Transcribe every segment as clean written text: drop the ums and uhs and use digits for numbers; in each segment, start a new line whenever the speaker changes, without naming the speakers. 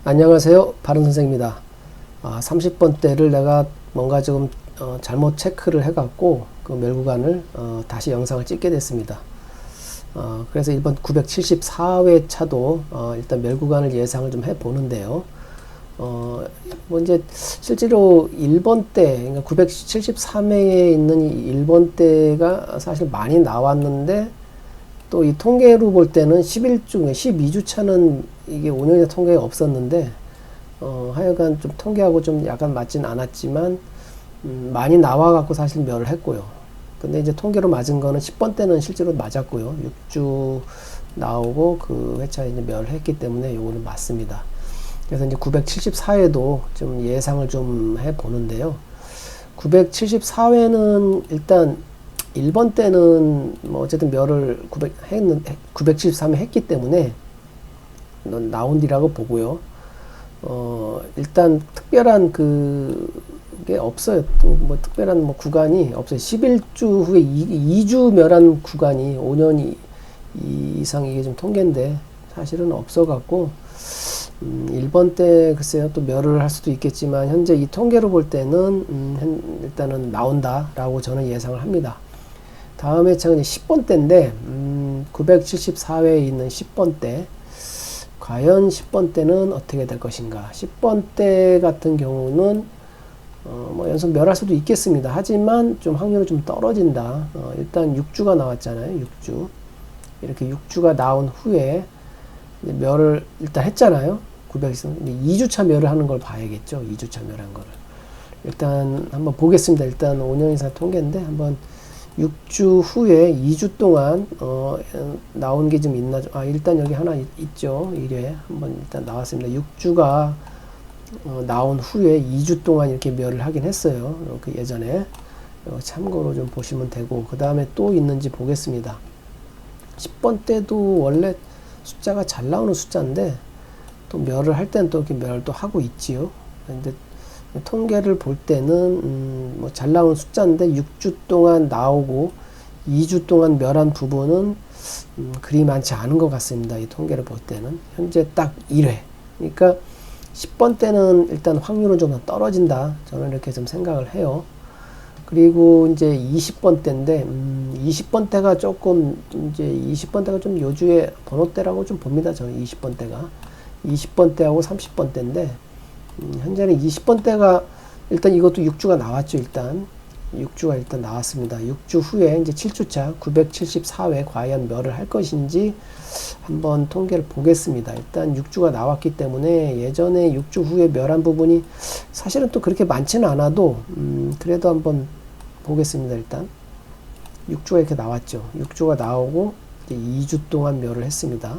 안녕하세요. 바른선생입니다. 30번대를 내가 뭔가 좀 잘못 체크를 해갖고 그 멸구간을 다시 영상을 찍게 됐습니다. 그래서 이번 974회 차도 일단 멸구간을 예상을 좀 해보는데요. 뭐 이제 실제로 1번 때, 그러니까 973회에 있는 이 1번 때가 사실 많이 나왔는데 또 이 통계로 볼 때는 11주, 12주 차는 이게 5년의 통계가 없었는데 하여간 좀 통계하고 좀 약간 맞진 않았지만 많이 나와갖고 사실 멸을 했고요. 근데 이제 통계로 맞은 거는 10번 때는 실제로 맞았고요. 6주 나오고 그 회차에 이제 멸을 했기 때문에 요거는 맞습니다. 그래서 이제 974회도 좀 예상을 좀 해보는데요. 974회는 일단 1번 때는 뭐 어쨌든 멸을 973회 했기 때문에 나온디라고 보고요. 일단 특별한 그게 없어요. 뭐 특별한 뭐 구간이 없어요. 11주 후에 2주 멸한 구간이 5년 이상 이게 좀 통계인데 사실은 없어갖고 1번 때 글쎄요 또 멸을 할 수도 있겠지만 현재 이 통계로 볼 때는 일단은 나온다라고 저는 예상을 합니다. 다음 회차는 10번 때인데 974회에 있는 10번 때 과연 10번 때는 어떻게 될 것인가. 10번 때 같은 경우는 뭐 연속 멸할 수도 있겠습니다. 하지만 좀 확률이 좀 떨어진다. 일단 6주가 나왔잖아요. 6주 이렇게 6주가 나온 후에 멸을 일단 했잖아요. 2주차 멸을 하는 걸 봐야겠죠. 2주차 멸한 거를 일단 한번 보겠습니다. 일단 5년 이상 통계인데 한번 6주 후에 2주 동안 나온 게 좀 있나. 일단 여기 하나 있죠. 1회 한번 일단 나왔습니다. 6주가 나온 후에 2주 동안 이렇게 멸을 하긴 했어요. 그 예전에 참고로 좀 보시면 되고, 그 다음에 또 있는지 보겠습니다. 10번 때도 원래 숫자가 잘 나오는 숫자인데 또 멸을 할 때는 또 이렇게 멸을 또 하고 있지요. 근데 통계를 볼 때는 뭐 잘 나오는 숫자인데 6주 동안 나오고 2주 동안 멸한 부분은 그리 많지 않은 것 같습니다. 이 통계를 볼 때는 현재 딱 1회. 그러니까 10번 때는 일단 확률은 좀 떨어진다. 저는 이렇게 좀 생각을 해요. 그리고 이제 20번 때인데 20번 때가 조금 이제 20번 때가 좀 요주의 번호대라고 좀 봅니다. 저는 20번 때가 20번 때하고 30번 때인데 현재는 20번 때가 일단 이것도 6주가 나왔죠. 일단 6주가 일단 나왔습니다. 6주 후에 이제 7주차 974회 과연 멸을 할 것인지 한번 통계를 보겠습니다. 일단 6주가 나왔기 때문에 예전에 6주 후에 멸한 부분이 사실은 또 그렇게 많지는 않아도 그래도 한번 보겠습니다. 일단 6주가 이렇게 나왔죠. 6주가 나오고 이제 2주 동안 멸을 했습니다.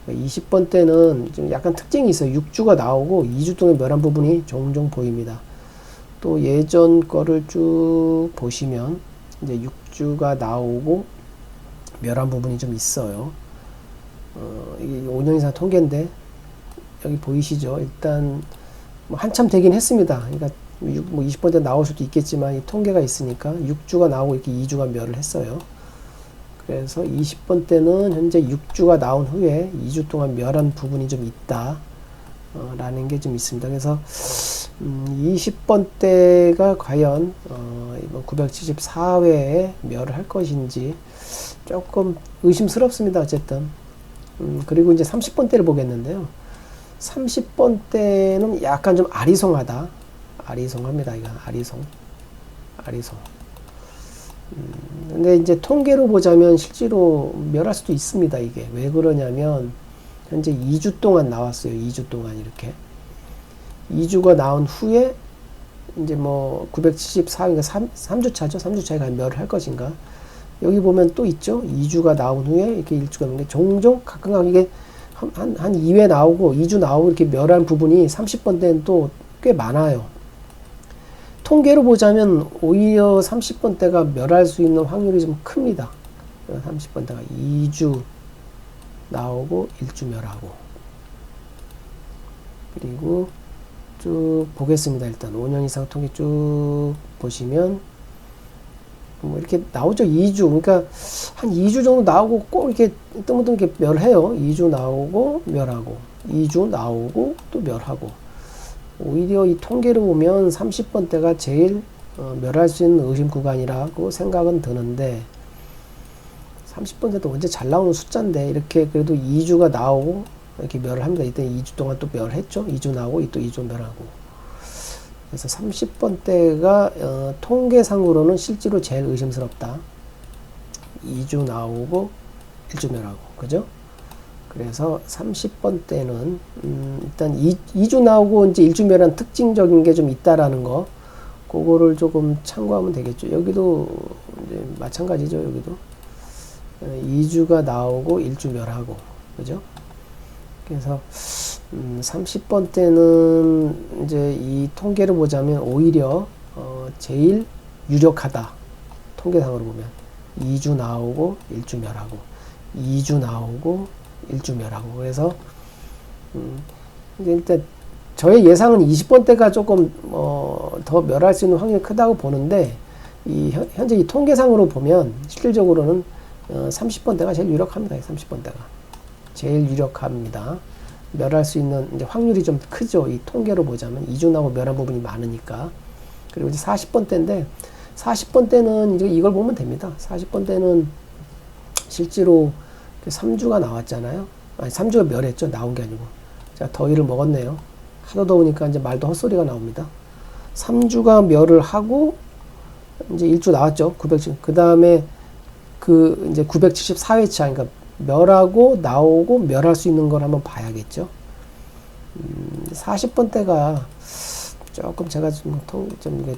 20번 때는 좀 약간 특징이 있어요. 6주가 나오고 2주 동안 멸한 부분이 종종 보입니다. 또 예전 거를 쭉 보시면 이제 6주가 나오고 멸한 부분이 좀 있어요. 이게 5년 이상 통계인데 여기 보이시죠? 일단 뭐 한참 되긴 했습니다. 그러니까 뭐 20번 때 나올 수도 있겠지만 이 통계가 있으니까 6주가 나오고 이렇게 2주가 멸을 했어요. 그래서 20번 때는 현재 6주가 나온 후에 2주 동안 멸한 부분이 좀 있다 라는 게 좀 있습니다. 그래서 20번 때가 과연 이번 974회에 멸을 할 것인지 조금 의심스럽습니다. 어쨌든 그리고 이제 30번 때를 보겠는데요. 30번 때는 약간 좀 아리송하다. 아리송합니다. 이거 아리송. 근데 이제 통계로 보자면 실제로 멸할 수도 있습니다. 이게 왜 그러냐면 현재 2주 동안 나왔어요. 2주 동안 이렇게 2주가 나온 후에 이제 뭐 974, 그러니까 3주차죠. 3주차에 과연 멸을 할 것인가. 여기 보면 또 있죠. 2주가 나온 후에 이렇게 1주가 있는데 종종 가끔 이게 한 2회 나오고 2주 나오고 이렇게 멸한 부분이 30번 때는 또 꽤 많아요. 통계로 보자면 오히려 30번 때가 멸할 수 있는 확률이 좀 큽니다. 30번 때가 2주 나오고 1주 멸하고. 그리고 쭉 보겠습니다. 일단 5년 이상 통계 쭉 보시면 뭐 이렇게 나오죠. 2주. 그러니까 한 2주 정도 나오고 꼭 이렇게 뜨문뜨문 이렇게 멸해요. 2주 나오고 멸하고, 2주 나오고 또 멸하고. 오히려 이 통계를 보면 30번대가 제일 멸할 수 있는 의심 구간이라고 생각은 드는데, 30번대도 언제 잘 나오는 숫자인데 이렇게 그래도 2주가 나오고 이렇게 멸을 합니다. 이때 2주 동안 또 멸했죠. 2주 나오고 또 2주 멸하고. 그래서 30번대가 통계상으로는 실제로 제일 의심스럽다. 2주 나오고 1주 멸하고. 그죠? 그래서 30번대는 일단 2주 나오고 이제 1주 멸한 특징적인 게 좀 있다라는 거, 그거를 조금 참고하면 되겠죠. 여기도 이제 마찬가지죠. 여기도 2주가 나오고 1주 멸하고. 그죠? 그래서 30번대는 이제 이 통계를 보자면 오히려 제일 유력하다. 통계상으로 보면 2주 나오고 1주 멸하고, 2주 나오고 1주 멸하고. 그래서 일단 저의 예상은 20번대가 조금 더 멸할 수 있는 확률이 크다고 보는데, 현재 이 통계상으로 보면 실질적으로는 30번대가 제일 유력합니다. 30번대가 제일 유력합니다. 멸할 수 있는 이제 확률이 좀 크죠. 이 통계로 보자면 2주 나오고 멸한 부분이 많으니까. 그리고 이제 40번대인데, 40번대는 이제 이걸 보면 됩니다. 40번대는 실제로 3주가 나왔잖아요. 아니, 3주가 멸했죠. 나온 게 아니고. 자, 더위를 먹었네요. 하도 더우니까 이제 말도 헛소리가 나옵니다. 3주가 멸을 하고 이제 1주 나왔죠. 970. 그 다음에 이제 974회차, 그러니까 멸하고 나오고 멸할 수 있는 걸 한번 봐야겠죠. 40번대가 조금 제가 좀 이게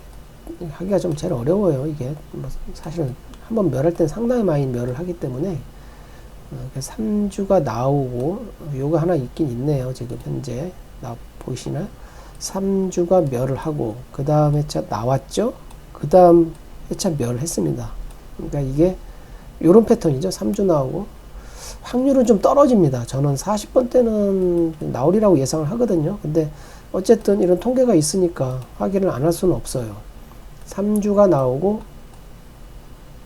하기가 좀 제일 어려워요. 이게 뭐 사실은 한번 멸할 땐 상당히 많이 멸을 하기 때문에 3주가 나오고 요거 하나 있긴 있네요. 지금 현재 보이시나요? 3주가 멸을 하고 그 다음 회차 나왔죠. 그 다음 회차 멸을 했습니다. 그러니까 이게 요런 패턴이죠. 3주 나오고 확률은 좀 떨어집니다. 저는 40번대는 나오리라고 예상을 하거든요. 근데 어쨌든 이런 통계가 있으니까 확인을 안 할 수는 없어요. 3주가 나오고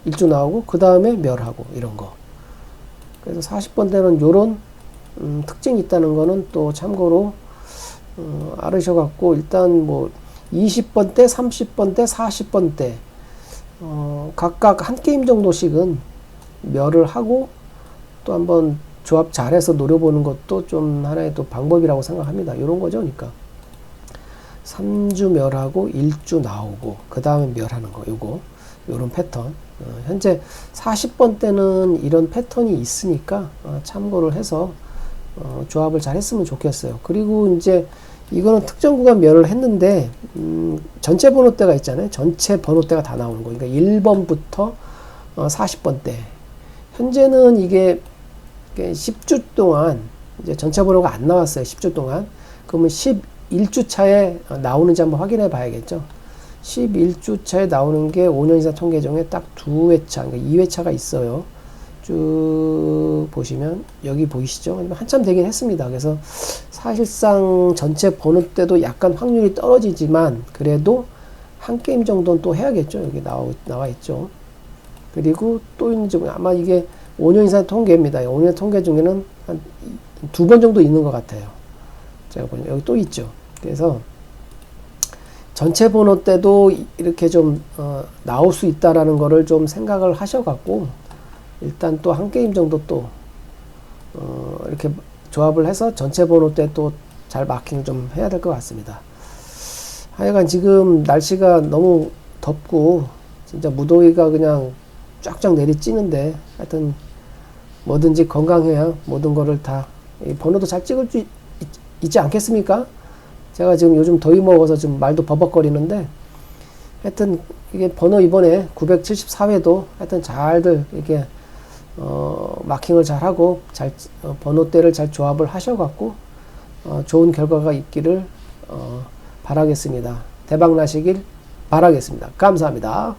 1주 나오고 그 다음에 멸하고 이런 거. 그래서 40번대는 요런 특징이 있다는 거는 또 참고로 알으셔갖고, 일단 뭐 20번대, 30번대, 40번대 각각 한 게임 정도씩은 멸을 하고 또 한번 조합 잘해서 노려보는 것도 좀 하나의 또 방법이라고 생각합니다. 이런 거죠. 그러니까 3주 멸하고 1주 나오고 그 다음에 멸하는 거, 요런 패턴. 현재 40번대는 이런 패턴이 있으니까 참고를 해서 조합을 잘 했으면 좋겠어요. 그리고 이제 이거는 특정 구간 멸을 했는데 전체 번호대가 있잖아요. 전체 번호대가 다 나오는 거. 그러니까 1번부터 40번대. 현재는 이게 10주 동안 이제 전체 번호가 안 나왔어요. 10주 동안. 그러면 11주 차에 나오는지 한번 확인해 봐야겠죠. 11주 차에 나오는 게 5년 이상 통계 중에 딱 2회차, 그러니까 2회차가 있어요. 쭉 보시면 여기 보이시죠? 한참 되긴 했습니다. 그래서 사실상 전체 번호대도 약간 확률이 떨어지지만 그래도 한 게임 정도는 또 해야겠죠. 여기 나와 있죠. 그리고 또 이제 아마 이게 5년 이상 통계입니다. 5년 통계 중에는 한 2번 정도 있는 것 같아요. 제가 보면 여기 또 있죠. 그래서 전체 번호 때도 이렇게 좀 나올 수 있다라는 거를 좀 생각을 하셔갖고 일단 또 한 게임 정도 또 이렇게 조합을 해서 전체 번호 때 또 잘 마킹을 좀 해야 될 것 같습니다. 하여간 지금 날씨가 너무 덥고 진짜 무더위가 그냥 쫙쫙 내리찌는데, 하여튼 뭐든지 건강해야 모든 거를 다 번호도 잘 찍을 수 있지 않겠습니까? 제가 지금 요즘 더위 먹어서 좀 말도 버벅거리는데, 하여튼 이게 번호 이번에 974회도 하여튼 잘들 이렇게 마킹을 잘 하고 번호대를 잘 조합을 하셔갖고 좋은 결과가 있기를 바라겠습니다. 대박 나시길 바라겠습니다. 감사합니다.